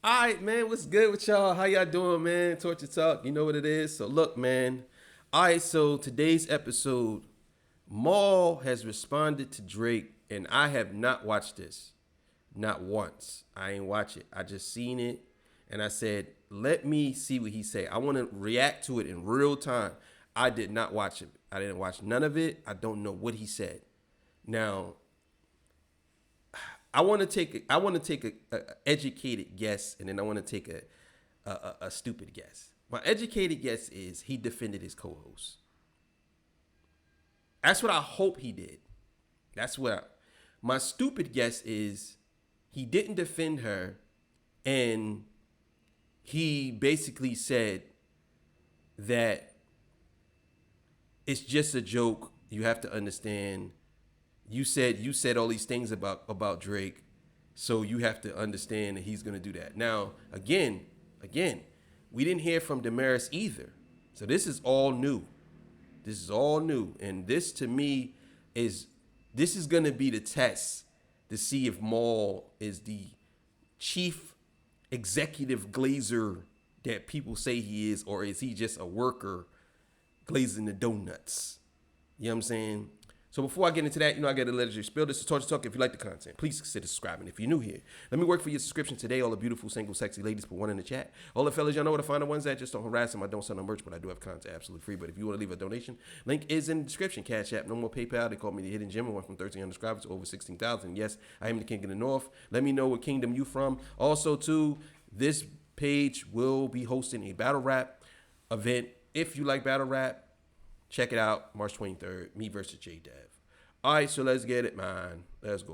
All right, man. What's good with y'all? How y'all doing, man? Torture Talk. You know what it is. So look, man. All right. So today's episode, Maul has responded to Drake, and I have not watched this, not once. I ain't watch it. I just seen it, and I said, let me see what he say. I want to react to it in real time. I did not watch it. I didn't watch none of it. I don't know what he said. Now, I want to take a educated guess, and then I want to take a stupid guess. My educated guess is he defended his co-host. That's what I hope he did. My stupid guess is he didn't defend her, and he basically said that it's just a joke. You have to understand. You said all these things about Drake, so you have to understand that he's gonna do that. Now, again, we didn't hear from Demaris either, so this is all new. And this to me is gonna be the test to see if Maul is the chief executive glazer that people say he is, or is he just a worker glazing the donuts? You know what I'm saying? So before I get into that, I got to let you spill. This is Torture Talk. If you like the content, please consider subscribing. If you're new here, let me work for your subscription today. All the beautiful, single, sexy ladies, put one in the chat. All the fellas, y'all know where to find the ones that just don't harass them. I don't sell no merch, but I do have content absolutely free. But if you want to leave a donation, link is in the description. Cash App, no more PayPal. They call me the Hidden Gem. I went from 1,300 subscribers to over 16,000. Yes, I am the King of the North. Let me know what kingdom you from. Also, too, this page will be hosting a battle rap event. If you like battle rap, check it out. March 23rd, me versus J Dev. All right, so let's get it, man. Let's go.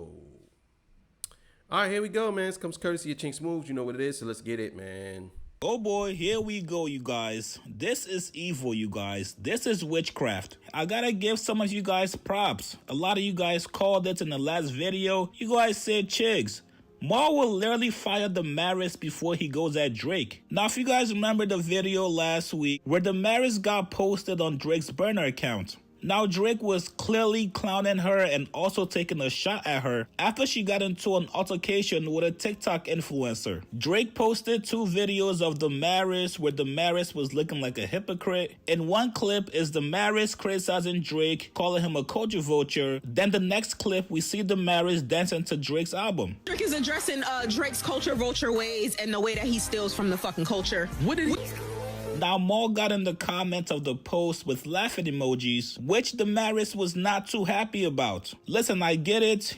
All right, here we go, man. This comes courtesy of Chinks Moves. You know what it is, so let's get it, man. Oh boy, here we go, you guys. This is evil, you guys. This is witchcraft. I gotta give some of you guys props. A lot of you guys called it in the last video. You guys said Chigs. Maul will literally fire Demaris before he goes at Drake. Now, if you guys remember the video last week where Demaris got posted on Drake's burner account. Now, Drake was clearly clowning her and also taking a shot at her after she got into an altercation with a TikTok influencer. Drake posted 2 videos of Demaris where Demaris was looking like a hypocrite. In one clip is Demaris criticizing Drake, calling him a culture vulture. Then the next clip, we see Demaris dancing to Drake's album. Drake is addressing Drake's culture vulture ways and the way that he steals from the fucking culture. What did he... Now, Maul got in the comments of the post with laughing emojis, which Demaris was not too happy about. Listen, I get it.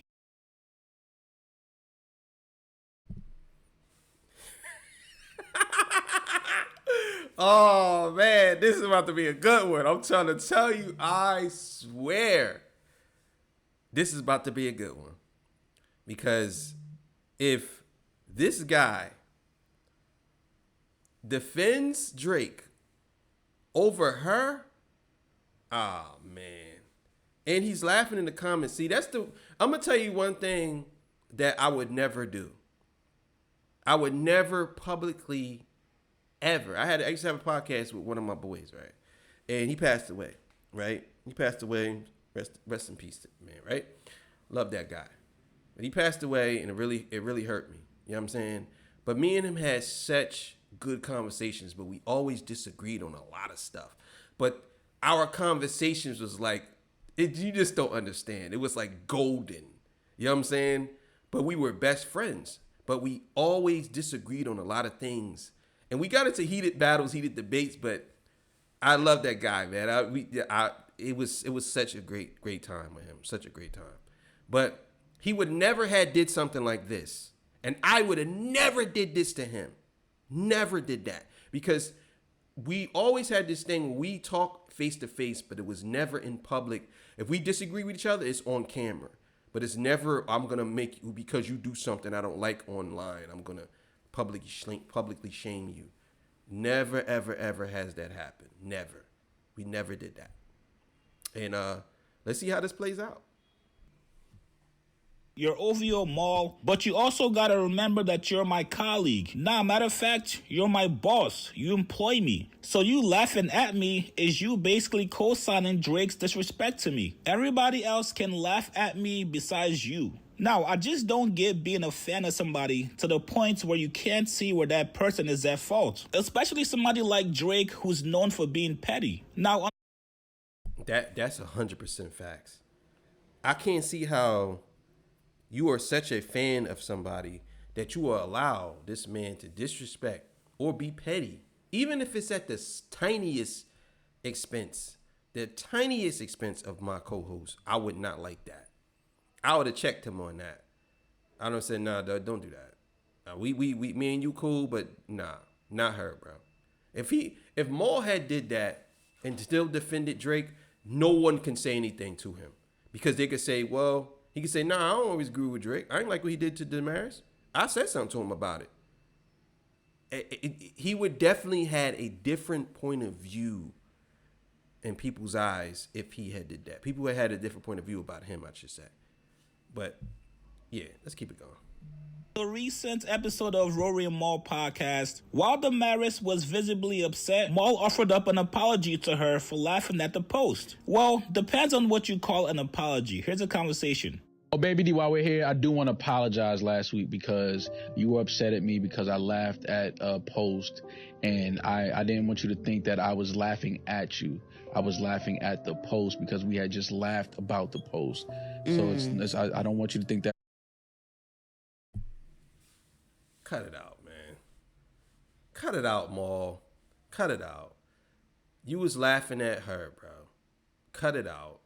Oh, man, this is about to be a good one. I'm trying to tell you, I swear. This is about to be a good one. Because if this guy defends Drake over her, oh man, and he's laughing in the comments. See, I'm gonna tell you one thing that I would never do. I would never publicly ever. I used to have a podcast with one of my boys, right? And he passed away, right? He passed away. Rest in peace, man, right? Love that guy. But he passed away, and it really hurt me. You know what I'm saying? But me and him had such good conversations, but we always disagreed on a lot of stuff. But our conversations was like, you just don't understand. It was like golden. You know what I'm saying? But we were best friends. But we always disagreed on a lot of things. And we got into heated battles, heated debates, but I love that guy, man. It was such a great time with him. Such a great time. But he would never had did something like this. And I would have never did this to him. Never did that, because we always had this thing where we talk face to face, but it was never in public. If we disagree with each other, it's on camera, but it's never, I'm going to make you, because you do something I don't like online, I'm going to publicly shame you. Never, ever, ever has that happened. Never. We never did that. And let's see how this plays out. You're OVO Maul, but you also gotta remember that you're my colleague. Nah, matter of fact, you're my boss. You employ me. So you laughing at me is you basically co-signing Drake's disrespect to me. Everybody else can laugh at me besides you. Now, I just don't get being a fan of somebody to the point where you can't see where that person is at fault. Especially somebody like Drake, who's known for being petty. Now, That's 100% facts. I can't see how you are such a fan of somebody that you will allow this man to disrespect or be petty, even if it's at the tiniest expense, of my co-host. I would not like that. I would have checked him on that. I don't say, nah, don't do that. We, me and you cool, but nah, not her, bro. If Maul had did that and still defended Drake, no one can say anything to him because they could say, well, he could say, nah, I don't always agree with Drake. I ain't like what he did to Demaris. I said something to him about it. He would definitely had a different point of view in people's eyes if he had did that. People had a different point of view about him, I should say. But yeah, let's keep it going. the recent episode of Rory and Maul podcast, while Demaris was visibly upset, Maul offered up an apology to her for laughing at the post. Well, depends on what you call an apology. Here's a conversation. Oh, Baby D, while we're here, I do want to apologize last week because you were upset at me because I laughed at a post, and I didn't want you to think that I was laughing at you. I was laughing at the post because we had just laughed about the post. So I don't want you to think that. Cut it out, man. Cut it out, Maul. Cut it out. You was laughing at her, bro. Cut it out.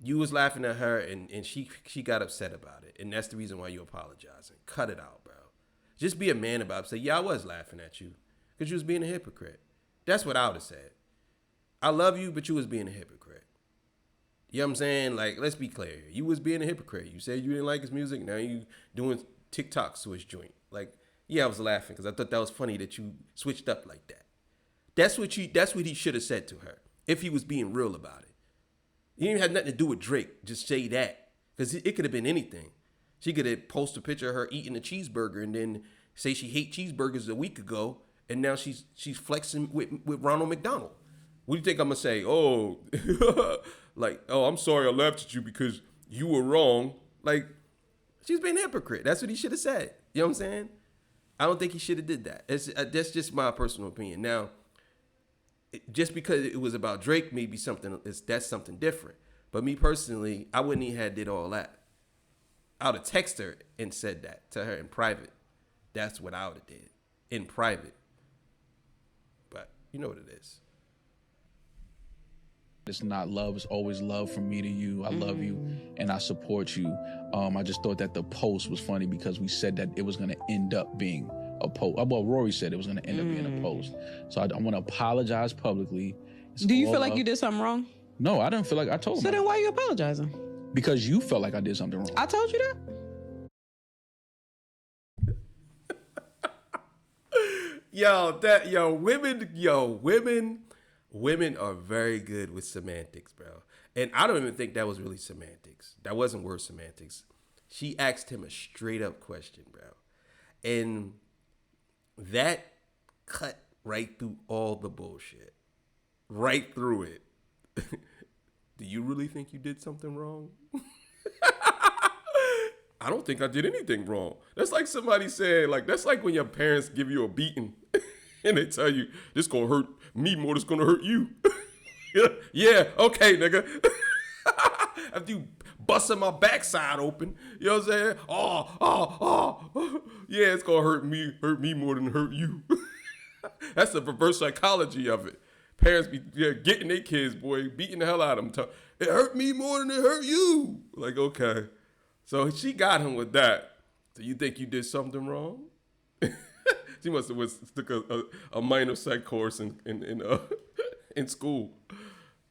You was laughing at her, and she got upset about it, and that's the reason why you apologizing. Cut it out, bro. Just be a man about it. Say, yeah, I was laughing at you because you was being a hypocrite. That's what I would have said. I love you, but you was being a hypocrite. You know what I'm saying? Like, let's be clear here. You was being a hypocrite. You said you didn't like his music. Now you doing TikToks to his joint. Like, yeah, I was laughing because I thought that was funny that you switched up like that. That's what he should have said to her if he was being real about it. He didn't have nothing to do with Drake. Just say that. Because it could have been anything. She could have posted a picture of her eating a cheeseburger and then say she hate cheeseburgers a week ago, and now she's flexing with Ronald McDonald. What do you think I'm going to say? Oh, like, oh, I'm sorry I laughed at you because you were wrong. Like, she's being a hypocrite. That's what he should have said. You know what I'm saying? I don't think he should have did that. That's just my personal opinion. Now, just because it was about Drake, maybe that's something different. But me personally, I wouldn't even have did all that. I would have texted her and said that to her in private. That's what I would have did in private. But you know what it is. It's not love. It's always love from me to you. I love you and I support you. I just thought that the post was funny because we said that it was going to end up being a post. Well, Rory said it was going to end up being a post. So I want to apologize publicly. Do you feel like you did something wrong? No, I didn't feel like I told him. So then why are you apologizing? Because you felt like I did something wrong. I told you that? Women are very good with semantics, bro. And I don't even think that was really semantics. That wasn't word semantics. She asked him a straight up question, bro. And that cut right through all the bullshit. Right through it. Do you really think you did something wrong? I don't think I did anything wrong. That's like somebody saying, like, that's like when your parents give you a beating and they tell you, this gonna hurt me more than it's gonna hurt you. Yeah, okay, nigga. After you busting my backside open, you know what I'm saying? Oh. Yeah, it's gonna hurt me more than hurt you. That's the reverse psychology of it. Parents be getting their kids, boy, beating the hell out of them. It hurt me more than it hurt you. Like, okay. So she got him with that. So you think you did something wrong? She must have took a minor psych course in school.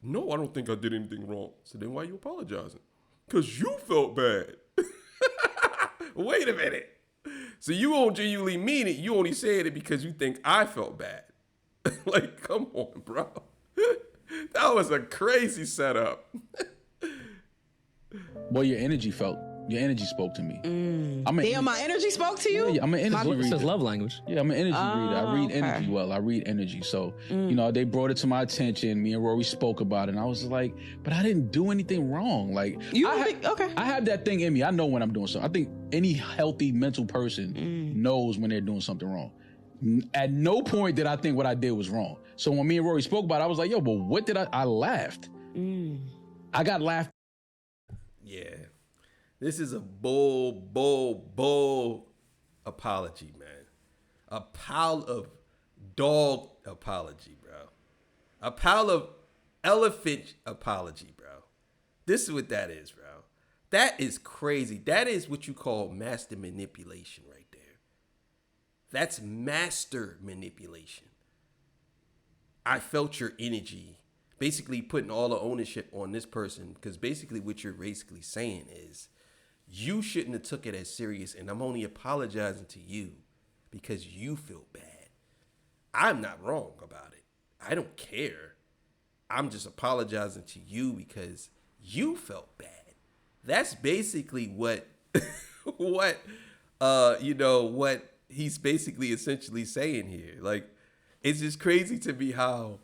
No, I don't think I did anything wrong. So then why are you apologizing? Because you felt bad. Wait a minute. So you won't genuinely mean it. You only said it because you think I felt bad. Like, come on, bro. That was a crazy setup. Well, your energy felt Your energy spoke to me. Damn, my energy spoke to you? Yeah, I'm an energy It reader. says love language. Yeah, I'm an energy reader. I read okay. energy well. I read energy. So, you know, they brought it to my attention. Me and Rory spoke about it. And I was like, but I didn't do anything wrong. Like, I have that thing in me. I know when I'm doing something. I think any healthy mental person knows when they're doing something wrong. At no point did I think what I did was wrong. So when me and Rory spoke about it, I was like, yo, but what did I laughed. I got laughed. Yeah. This is a bold apology, man. A pile of dog apology, bro. A pile of elephant apology, bro. This is what that is, bro. That is crazy. That is what you call master manipulation right there. That's master manipulation. I felt your energy. Basically putting all the ownership on this person, because basically what you're basically saying is you shouldn't have took it as serious, and I'm only apologizing to you because you feel bad. I'm not wrong about it. I don't care. I'm just apologizing to you because you felt bad. That's basically what what he's basically essentially saying here. Like, it's just crazy to me how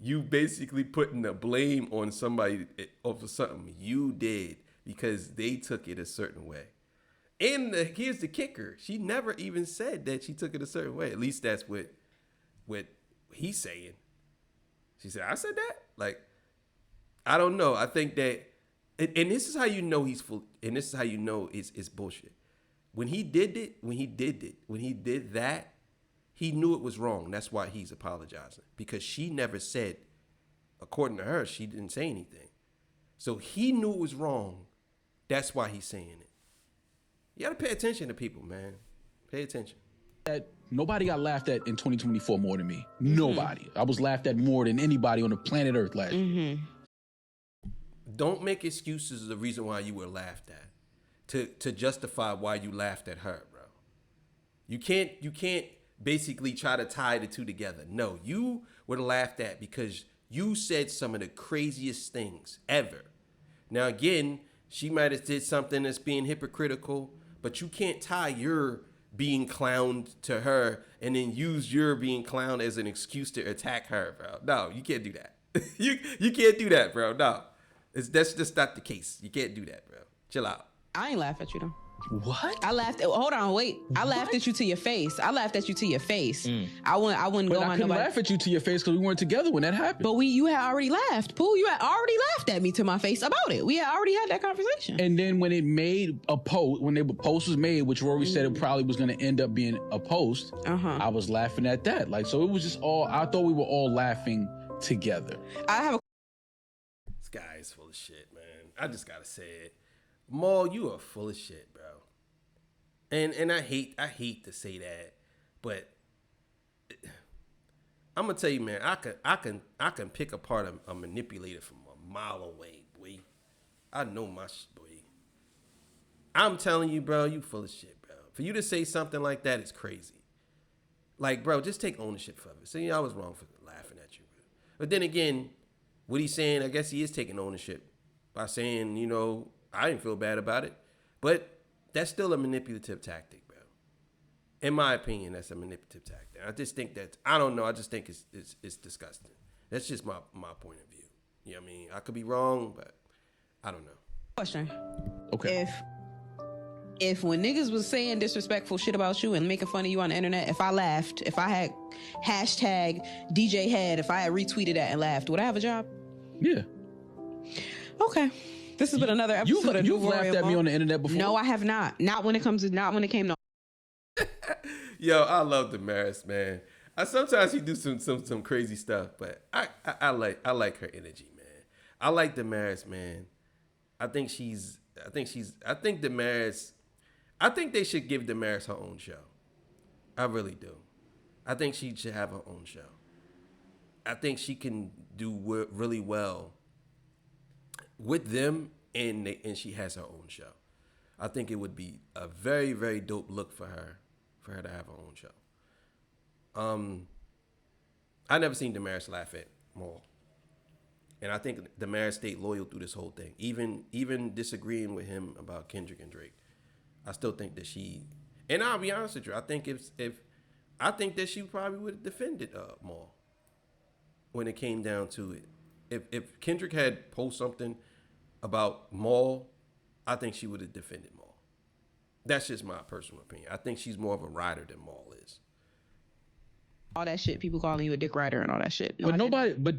you basically putting the blame on somebody over something you did because they took it a certain way. And here's the kicker. She never even said that she took it a certain way. At least that's what he's saying. She said, I said that? Like, I don't know. I think that, and this is how you know he's full, and this is how you know it's bullshit. When he did that, he knew it was wrong. That's why he's apologizing. Because she never said, according to her, she didn't say anything. So he knew it was wrong. That's why he's saying it. You gotta pay attention to people, man. Pay attention. That nobody got laughed at in 2024 more than me. Nobody. I was laughed at more than anybody on the planet Earth last year. Don't make excuses as the reason why you were laughed at. To justify why you laughed at her, bro. You can't basically try to tie the two together. No, you were laughed at because you said some of the craziest things ever. Now again, she might have did something that's being hypocritical, but you can't tie your being clowned to her and then use your being clowned as an excuse to attack her, bro. No, you can't do that. you can't do that, bro. No, that's just not the case. You can't do that, bro. Chill out. I ain't laugh at you though. What? I laughed. Hold on, wait. I laughed at you to your face. I laughed at you to your face. I wouldn't But go I on couldn't nobody. laugh at you to your face because we weren't together when that happened. But you had already laughed. Pooh, you had already laughed at me to my face about it. We had already had that conversation. And then when it made a post, when the post was made, which Rory said it probably was going to end up being a post, I was laughing at that. Like, so it was just all, I thought we were all laughing together. I have a This guy is full of shit, man. I just gotta say it. Maul, you are full of shit, bro. And I hate to say that, but I'm gonna tell you, man, I can pick apart a manipulator from a mile away, boy. I know my shit, boy. I'm telling you, bro, you full of shit, bro. For you to say something like that is crazy. Like, bro, just take ownership for it. See, I was wrong for laughing at you, bro. But then again, what he's saying, I guess he is taking ownership by saying, I didn't feel bad about it. But that's still a manipulative tactic, bro. In my opinion, that's a manipulative tactic. I just think I don't know. I just think it's disgusting. That's just my point of view. You know what I mean? I could be wrong, but I don't know. question. Okay. If when niggas was saying disrespectful shit about you and making fun of you on the internet, if I laughed, if I had hashtag DJ Head, if I had retweeted that and laughed, would I have a job? Yeah. Okay. This has been another episode of You've laughed at me on the internet before. No, I have not. Not when it came to. Yo, I love Demaris, man. Sometimes he do some crazy stuff, but I like her energy, man. I like Demaris, man. I think Demaris. I think they should give Demaris her own show. I really do. I think she should have her own show. I think she can do really well with them, and she has her own show. I think it would be a very, very dope look for her to have her own show. I never seen Demaris laugh at Maul. And I think Demaris stayed loyal through this whole thing, even disagreeing with him about Kendrick and Drake. I still think that she, and I'll be honest with you, I think if I think that she probably would have defended Maul when it came down to it. If Kendrick had posted something about Maul, I think she would have defended Maul. That's just my personal opinion. I think she's more of a rider than Maul is. All that shit, people calling you a dick rider and all that shit. No, But nobody, but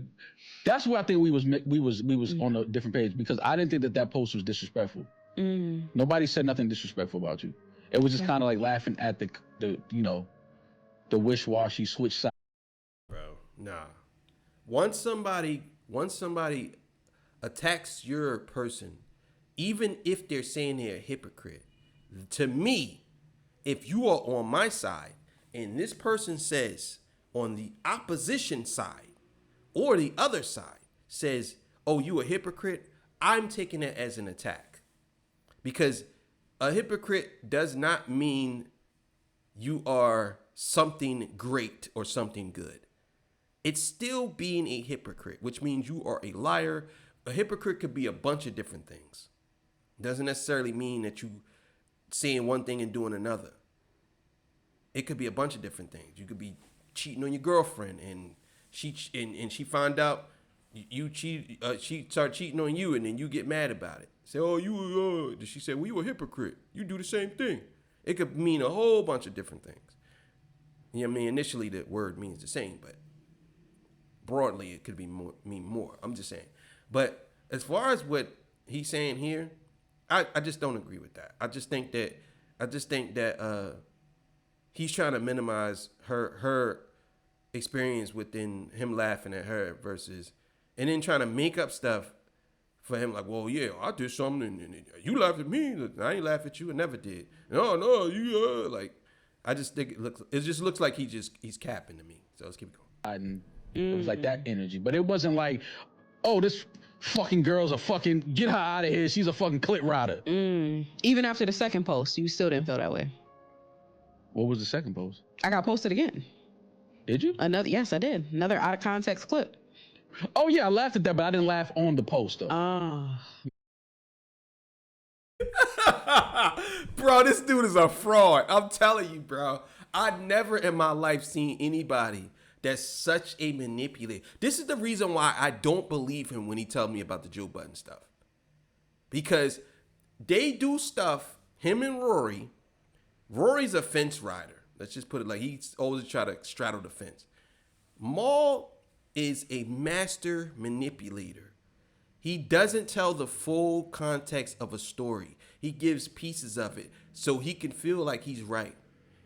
that's where I think we was on a different page, because I didn't think that post was disrespectful. Nobody said nothing disrespectful about you. It was just kind of like laughing at the the wish-washy switch side. Bro, nah. Once somebody attacks your person, even if they're saying they're a hypocrite, to me, if you are on my side and this person says on the opposition side or the other side says, oh, you a hypocrite, I'm taking it as an attack. Because a hypocrite does not mean you are something great or something good. It's still being a hypocrite, which means you are a liar. A hypocrite could be a bunch of different things. Doesn't necessarily mean that you saying one thing and doing another. It could be a bunch of different things. You could be cheating on your girlfriend, and she find out you cheat. She start cheating on you, and then you get mad about it. Say, oh, you. She said, well, you a hypocrite. You do the same thing. It could mean a whole bunch of different things. You know what I mean? Initially, the word means the same, but broadly, it could mean more. I'm just saying. But as far as what he's saying here, I just don't agree with that. I just think that he's trying to minimize her experience within him laughing at her versus, and then trying to make up stuff for him, like, well, yeah, I did something and you laughed at me. I ain't laugh at you. I never did. No, you like. I just think it just looks like he's capping to me. So let's keep it going. It was like that energy, but it wasn't like, oh, this fucking girl's a fucking, get her out of here. She's a fucking clit rider. Even after the second post, you still didn't feel that way. What was the second post? I got posted again. Did you? Yes, I did. Another out of context clip. Oh yeah, I laughed at that, but I didn't laugh on the post though. Bro, this dude is a fraud. I'm telling you, bro. I've never in my life seen anybody that's such a manipulator. This is the reason why I don't believe him when he tells me about the Joe Budden stuff. Because they do stuff, him and Rory's a fence rider. Let's just put it like he's always try to straddle the fence. Maul is a master manipulator. He doesn't tell the full context of a story. He gives pieces of it so he can feel like he's right.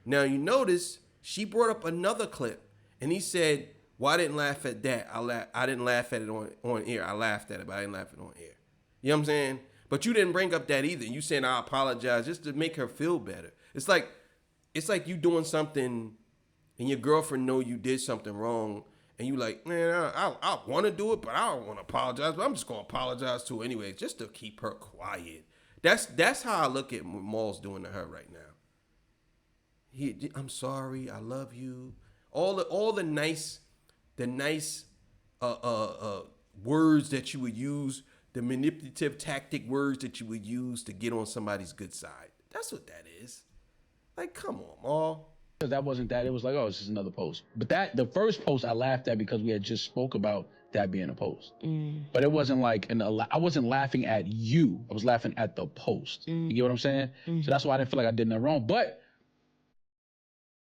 Now, you notice she brought up another clip, and he said, well, I didn't laugh at that. I didn't laugh at it on air. I laughed at it, but I didn't laugh at it on air. You know what I'm saying? But you didn't bring up that either. You saying I apologize just to make her feel better. It's like you doing something and your girlfriend know you did something wrong, and you like, man, I want to do it, but I don't want to apologize. But I'm just gonna apologize to her anyway, just to keep her quiet. That's how I look at what Maul's doing to her right now. I'm sorry, I love you. All the nice words that you would use, the manipulative tactic words that you would use to get on somebody's good side. That's what that is. Like, come on, Maul. That wasn't that. It was like, oh, it's just another post. But the first post I laughed at because we had just spoke about that being a post. But it wasn't like, I wasn't laughing at you. I was laughing at the post. You get what I'm saying? So that's why I didn't feel like I did nothing wrong. But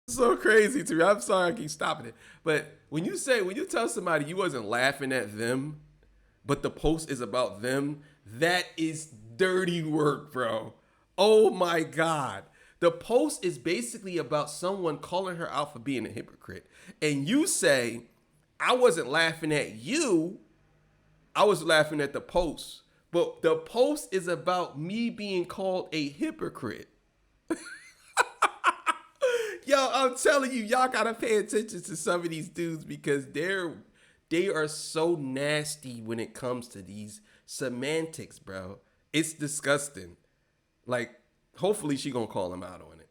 so crazy to me. I'm sorry I keep stopping it. But when you tell somebody you wasn't laughing at them, but the post is about them, that is dirty work, bro. Oh my God. The post is basically about someone calling her out for being a hypocrite. And you say, I wasn't laughing at you. I was laughing at the post. But the post is about me being called a hypocrite. Yo, I'm telling you, y'all gotta pay attention to some of these dudes because they are so nasty when it comes to these semantics, bro. It's disgusting. Like, hopefully she gonna call him out on it.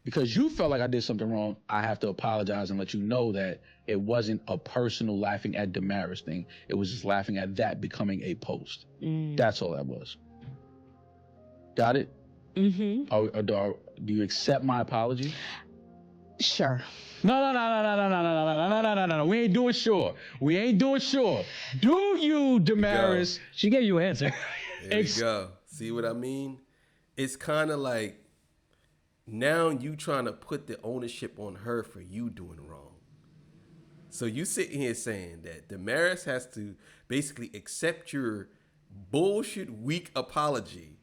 because you felt like I did something wrong, I have to apologize and let you know that it wasn't a personal laughing at Demaris thing. It was just laughing at that becoming a post. That's all that was. Got it? Mm-hmm. Do you accept my apology? Sure. No. We ain't doing sure. We ain't doing sure. Do you, Demaris? She gave you an answer. There you go. See what I mean? It's kind of like now you trying to put the ownership on her for you doing wrong. So you sitting here saying that Demaris has to basically accept your bullshit weak apology,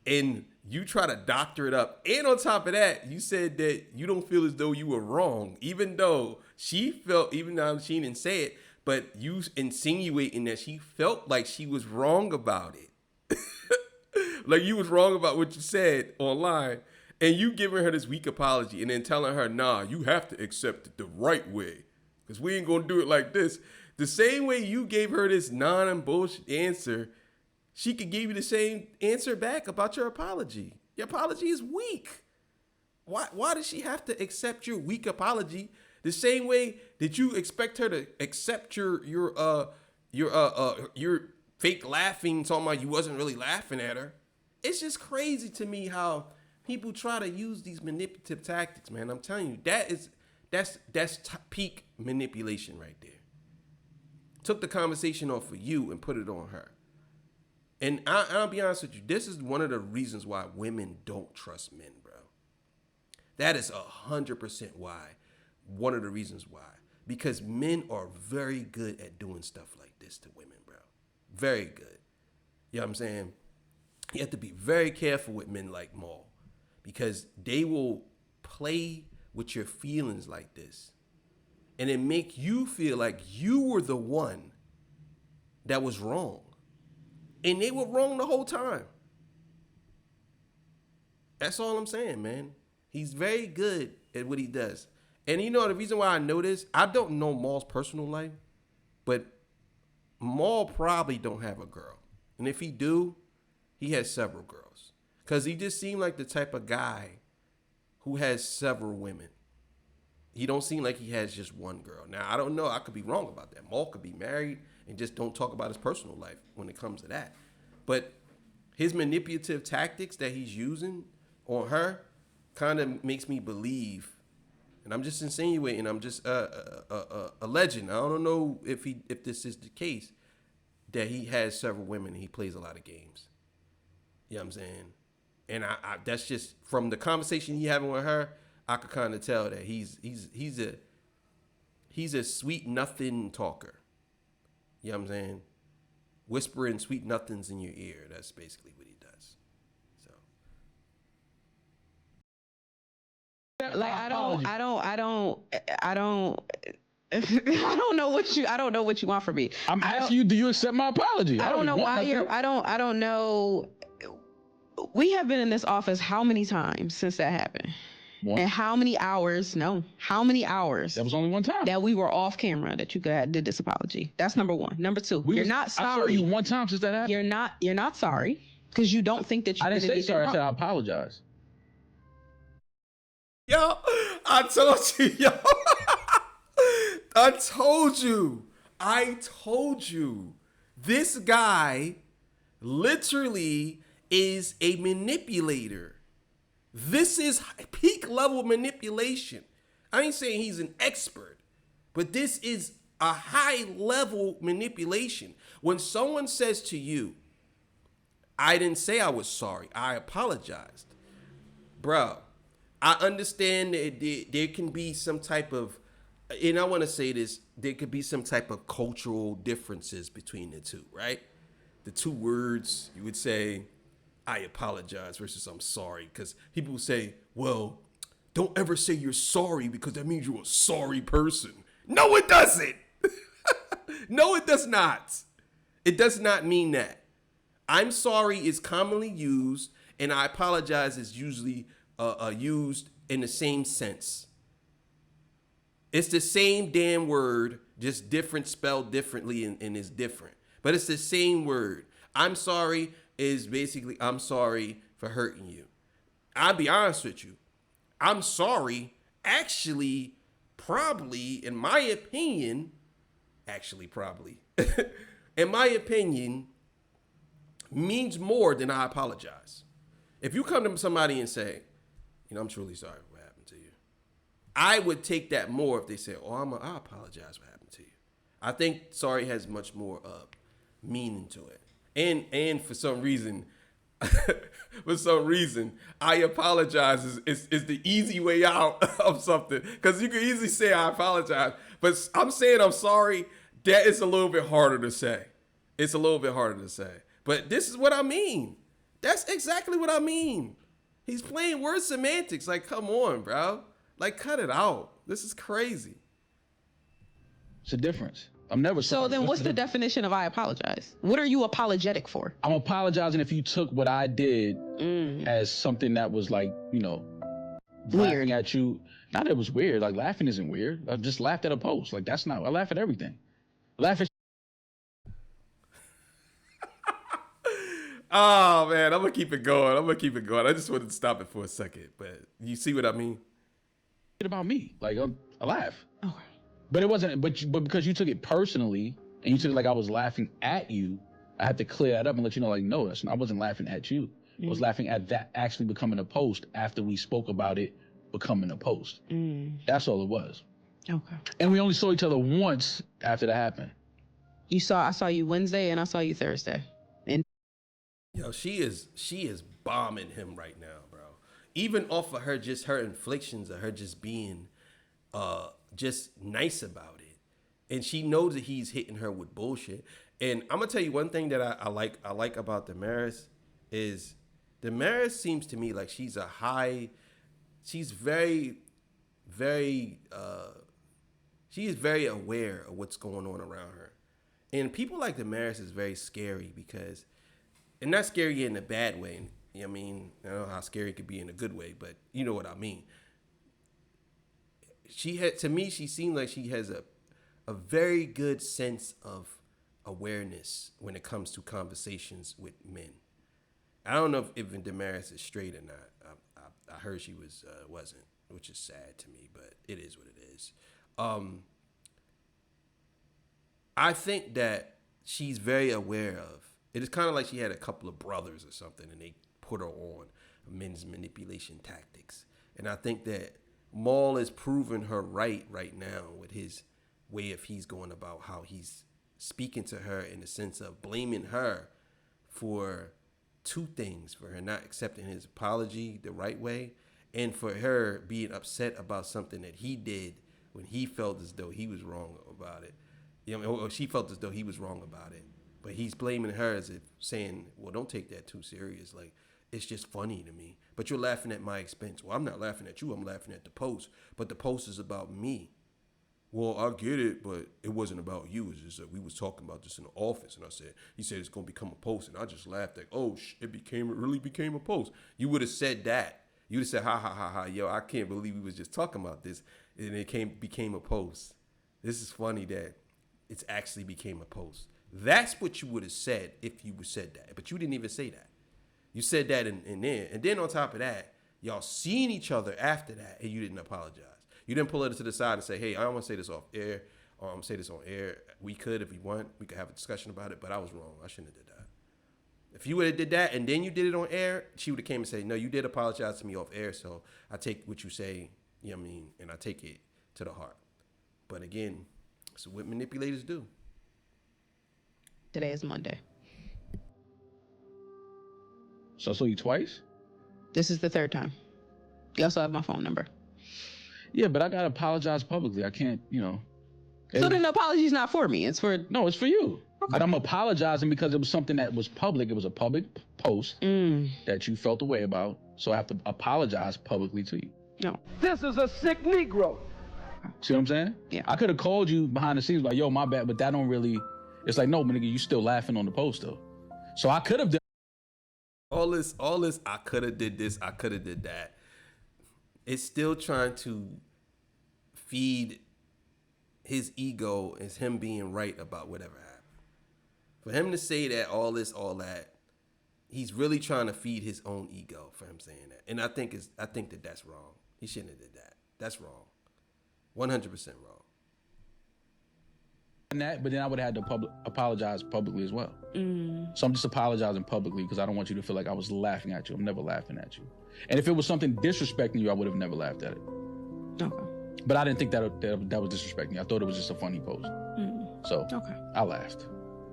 and you try to doctor it up. And on top of that, you said that you don't feel as though you were wrong, even though she felt, even though she didn't say it, but you insinuating that she felt like she was wrong about it. Like you was wrong about what you said online, and you giving her this weak apology and then telling her, nah, you have to accept it the right way, because we ain't gonna do it like this. The same way you gave her this non-bullshit answer, she could give you the same answer back about your apology. Your apology is weak. Why does she have to accept your weak apology the same way that you expect her to accept your fake laughing, talking about you wasn't really laughing at her? It's just crazy to me how people try to use these manipulative tactics, man. I'm telling you, that's peak manipulation right there. Took the conversation off of you and put it on her. And I'll be honest with you, this is one of the reasons why women don't trust men, bro. That is 100% why. One of the reasons why. Because men are very good at doing stuff like this to women, bro. Very good. You know what I'm saying? You have to be very careful with men like Maul, because they will play with your feelings like this, and it make you feel like you were the one that was wrong. And they were wrong the whole time. That's all I'm saying, man. He's very good at what he does. And you know the reason why I know this, I don't know Maul's personal life, but Maul probably don't have a girl. And if he do, he has several girls. Because he just seemed like the type of guy who has several women. He don't seem like he has just one girl. Now, I don't know. I could be wrong about that. Maul could be married and just don't talk about his personal life when it comes to that. But his manipulative tactics that he's using on her kind of makes me believe, and I'm just insinuating, I'm just alleging. I don't know if this is the case, that he has several women and he plays a lot of games. You know what I'm saying? And I that's just from the conversation he having with her, I could kind of tell that he's a sweet nothing talker. You know what I'm saying? Whispering sweet nothings in your ear. That's basically what he does. So Like I don't know what you want from me. I'm asking you, do you accept my apology? I don't know why you're I don't know. We have been in this office how many times since that happened? One. And how many hours? How many hours? That was only one time. That we were off camera that you did this apology. That's number one. Number two, you're not sorry. I saw you one time since that happened. You're not sorry because you don't think that you I didn't say sorry. wrong. I said I apologize. yo, I told you, yo. I told you. This guy literally is a manipulator. This is peak level manipulation. I ain't saying he's an expert, but this is a high level manipulation. When someone says to you, I didn't say I was sorry, I apologized. Bro, I understand that there can be some type of, and I want to say this, there could be some type of cultural differences between the two, right? The two words, you would say, I apologize versus I'm sorry. Because people say, well, don't ever say you're sorry because that means you're a sorry person. No, it doesn't. No, it does not. It does not mean that. I'm sorry is commonly used, and I apologize is usually used in the same sense. It's the same damn word, just different, spelled differently, and is different. But it's the same word. I'm sorry is basically, I'm sorry for hurting you. I'll be honest with you. I'm sorry, actually, probably, in my opinion, in my opinion, means more than I apologize. If you come to somebody and say, I'm truly sorry for what happened to you, I would take that more if they say, I apologize for what happened to you. I think sorry has much more meaning to it. And for some reason, I apologize is the easy way out of something. Because you can easily say I apologize, but I'm saying I'm sorry, that is a little bit harder to say. It's a little bit harder to say. But this is what I mean. That's exactly what I mean. He's playing word semantics. Like, come on, bro. Like, cut it out. This is crazy. It's a difference. I'm never sorry. So then what's the definition of I apologize? What are you apologetic for? I'm apologizing if you took what I did as something that was like, laughing at you. Not that it was weird. Like, laughing isn't weird. I just laughed at a post. Like, that's not, I laugh at everything. I laugh at Oh, man, I'm going to keep it going. I just wanted to stop it for a second. But you see what I mean? about me. Like, I laugh. Okay. But it wasn't, but because you took it personally and you took it like I was laughing at you, I had to clear that up and let you know, like, no, I wasn't laughing at you. I was laughing at that actually becoming a post after we spoke about it becoming a post. That's all it was. Okay. And we only saw each other once after that happened. I saw you Wednesday and I saw you Thursday. And Yo, she is bombing him right now, bro. Even off of her inflictions of her just being just nice about it. And she knows that he's hitting her with bullshit. And I'm gonna tell you one thing that I like about Demaris is Demaris seems to me like she's very, very she is very aware of what's going on around her. And people like Demaris is very scary because, and not scary in a bad way. You know what I mean? I don't know how scary it could be in a good way, but you know what I mean. To me, she seemed like she has a very good sense of awareness when it comes to conversations with men. I don't know if Demaris is straight or not. I heard she wasn't, which is sad to me, but it is what it is. I think that she's very aware of it. Is kind of like she had a couple of brothers or something, and they put her on men's manipulation tactics. And I think that Maul is proving her right now with his way of he's going about how he's speaking to her in the sense of blaming her for two things: for her not accepting his apology the right way, and for her being upset about something that he did when he felt as though he was wrong about it. Or she felt as though he was wrong about it. But he's blaming her as if saying, well, don't take that too serious. Like, it's just funny to me. But you're laughing at my expense. Well, I'm not laughing at you. I'm laughing at the post. But the post is about me. Well, I get it, but it wasn't about you. It's just that we was talking about this in the office. And he said it's going to become a post. And I just laughed like, it really became a post. You would have said that. You would have said, ha, ha, ha, ha. Yo, I can't believe we was just talking about this. And it became a post. This is funny that it's actually became a post. That's what you would have said if you would said that. But you didn't even say that. You said that in there. And then on top of that, y'all seen each other after that and you didn't apologize. You didn't pull it to the side and say, hey, I don't want to say this off air. Or I'm going to say this on air. We could if we want. We could have a discussion about it, but I was wrong. I shouldn't have did that. If you would have did that and then you did it on air, she would have came and said, no, you did apologize to me off air, so I take what you say, you know what I mean, and I take it to the heart. But again, that's what manipulators do. today is Monday. So I saw you twice? This is the third time. You also have my phone number. Yeah, but I gotta apologize publicly. I can't, So then the apology's not for me. It's for... No, it's for you. Okay. But I'm apologizing because it was something that was public. It was a public post that you felt the way about. So I have to apologize publicly to you. No. This is a sick Negro. See what I'm saying? Yeah. I could have called you behind the scenes like, yo, my bad, but that don't really... It's like, no, nigga, you still laughing on the post, though. So I could have done... All this, I could have did this, I could have did that. It's still trying to feed his ego as him being right about whatever happened. For him to say that, all this, all that, he's really trying to feed his own ego for him saying that. And I think that that's wrong. He shouldn't have did that. That's wrong. 100% wrong. And that, but then I would have had to apologize publicly as well. So I'm just apologizing publicly because I don't want you to feel like I was laughing at you. I'm never laughing at you. And if it was something disrespecting you, I would have never laughed at it. Okay. But I didn't think that was disrespecting you. I thought it was just a funny post. So I laughed.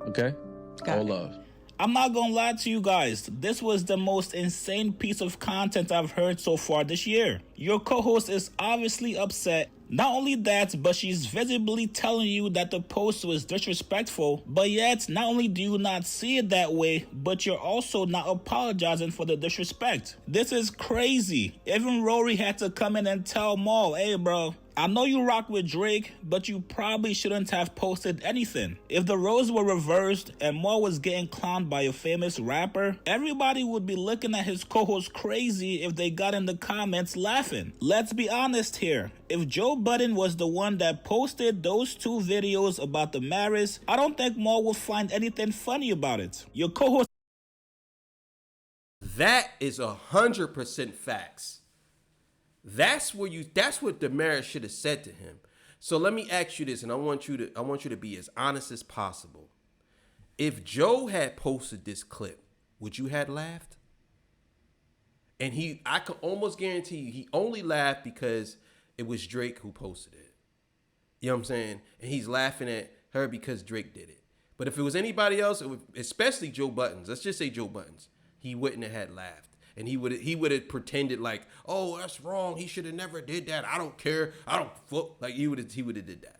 Okay? Got All it. love. I'm not gonna lie to you guys, this was the most insane piece of content I've heard so far this year. Your co-host is obviously upset. Not only that, but she's visibly telling you that the post was disrespectful, but yet not only do you not see it that way, but you're also not apologizing for the disrespect. This is crazy. Even Rory had to come in and tell Maul, hey bro, I know you rock with Drake, but you probably shouldn't have posted anything. If the roles were reversed and Maul was getting clowned by a famous rapper, everybody would be looking at his co-host crazy if they got in the comments laughing. Let's be honest here. If Joe Budden was the one that posted those 2 videos about Demaris, I don't think Maul would find anything funny about it. Your co-host... That is 100% facts. That's what Demaris should have said to him. So let me ask you this, and I want you to be as honest as possible. If Joe had posted this clip, would you have laughed? And I could almost guarantee you he only laughed because it was Drake who posted it. You know what I'm saying? And he's laughing at her because Drake did it. But if it was anybody else, especially Joe Buttons, let's just say Joe Buttons, he wouldn't have had laughed. And he would have pretended like, oh, that's wrong. He should have never did that. I don't care. I don't fuck. Like he would have did that.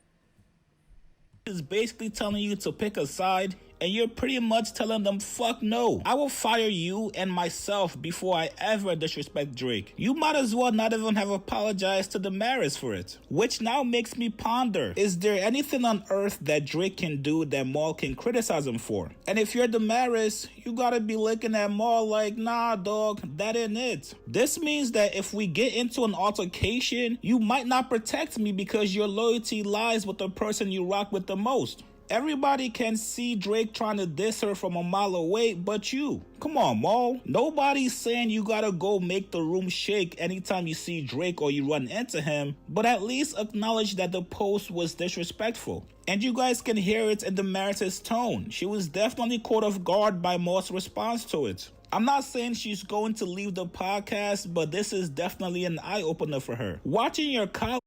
Is basically telling you to pick a side, and you're pretty much telling them fuck no. I will fire you and myself before I ever disrespect Drake. You might as well not even have apologized to Demaris for it. Which now makes me ponder, is there anything on earth that Drake can do that Maul can criticize him for? And if you're Demaris, you gotta be looking at Maul like, nah dog, that ain't it. This means that if we get into an altercation, you might not protect me because your loyalty lies with the person you rock with the most. Everybody can see Drake trying to diss her from a mile away, but you. Come on, Maul. Nobody's saying you gotta go make the room shake anytime you see Drake or you run into him, but at least acknowledge that the post was disrespectful. And you guys can hear it in Demaris' tone. She was definitely caught off guard by Maul's response to it. I'm not saying she's going to leave the podcast, but this is definitely an eye-opener for her. Watching your colleague...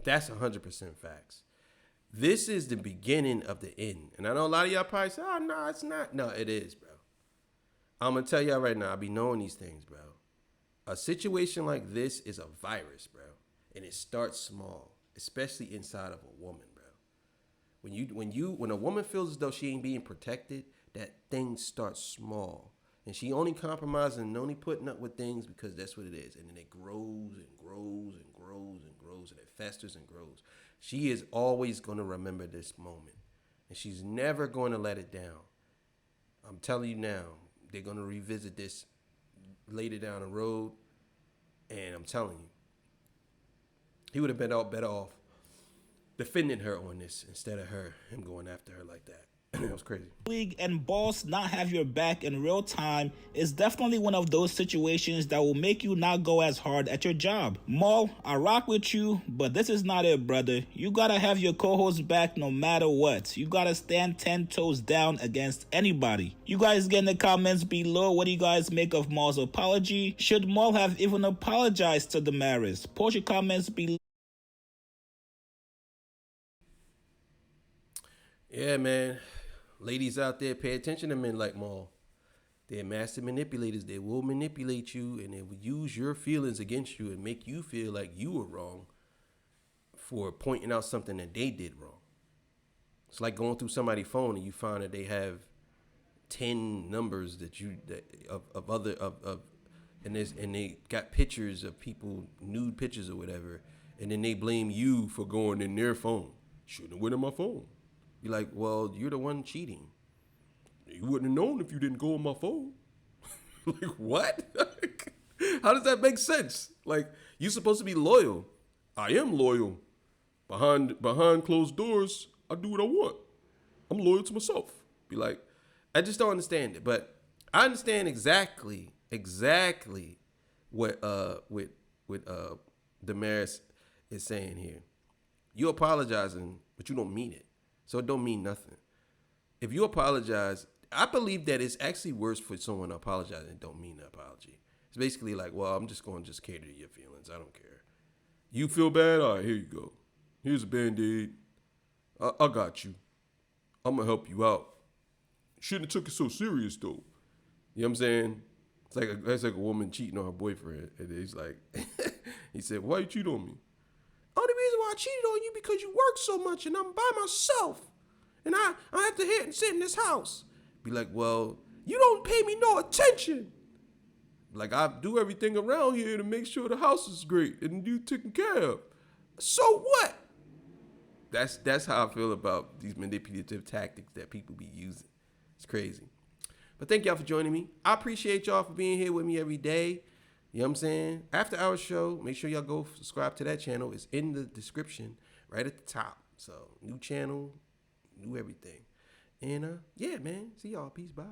That's 100% facts. This is the beginning of the end. And I know a lot of y'all probably say, oh, no, it's not. No, it is, bro. I'm going to tell y'all right now, I be knowing these things, bro. A situation like this is a virus, bro. And it starts small, especially inside of a woman, bro. When a woman feels as though she ain't being protected, that thing starts small. And she only compromising and only putting up with things because that's what it is. And then it grows and grows and grows and grows and it festers and grows. She is always going to remember this moment. And she's never going to let it down. I'm telling you now, they're going to revisit this later down the road. And I'm telling you, he would have been better off defending her on this instead of him going after her like that. That was crazy. League and boss not have your back in real time is definitely one of those situations that will make you not go as hard at your job. Maul, I rock with you, but this is not it, brother. You gotta have your co-host back no matter what. You gotta stand 10 toes down against anybody. You guys get in the comments below, what do you guys make of Maul's apology? Should Maul have even apologized to Demaris? Post your comments below. Yeah, man. Ladies out there, pay attention to men like Maul. They're master manipulators. They will manipulate you and they will use your feelings against you and make you feel like you were wrong for pointing out something that they did wrong. It's like going through somebody's phone and you find that they have 10 numbers and they got pictures of people, nude pictures or whatever, and then they blame you for going in their phone. Shouldn't have went in my phone. You're like, well, you're the one cheating. You wouldn't have known if you didn't go on my phone. Like, what? How does that make sense? Like, you're supposed to be loyal. I am loyal. Behind closed doors, I do what I want. I'm loyal to myself. Be like, I just don't understand it. But I understand exactly what Demaris is saying here. You apologizing, but you don't mean it. So it don't mean nothing. If you apologize, I believe that it's actually worse for someone to apologize and don't mean the apology. It's basically like, well, I'm just going to just cater to your feelings. I don't care. You feel bad? All right, here you go. Here's a Band-Aid. I got you. I'm going to help you out. Shouldn't have took it so serious, though. You know what I'm saying? It's like a woman cheating on her boyfriend. And he's like, he said, why you cheat on me? Only reason why I cheated on you because you work so much and I'm by myself. And I have to hit and sit in this house. Be like, well, you don't pay me no attention. Like, I do everything around here to make sure the house is great and you taken care of. So what? That's how I feel about these manipulative tactics that people be using. It's crazy. But thank y'all for joining me. I appreciate y'all for being here with me every day. You know what I'm saying? After our show, make sure y'all go subscribe to that channel. It's in the description right at the top. So, new channel, new everything. And, yeah, man. See y'all. Peace. Bye.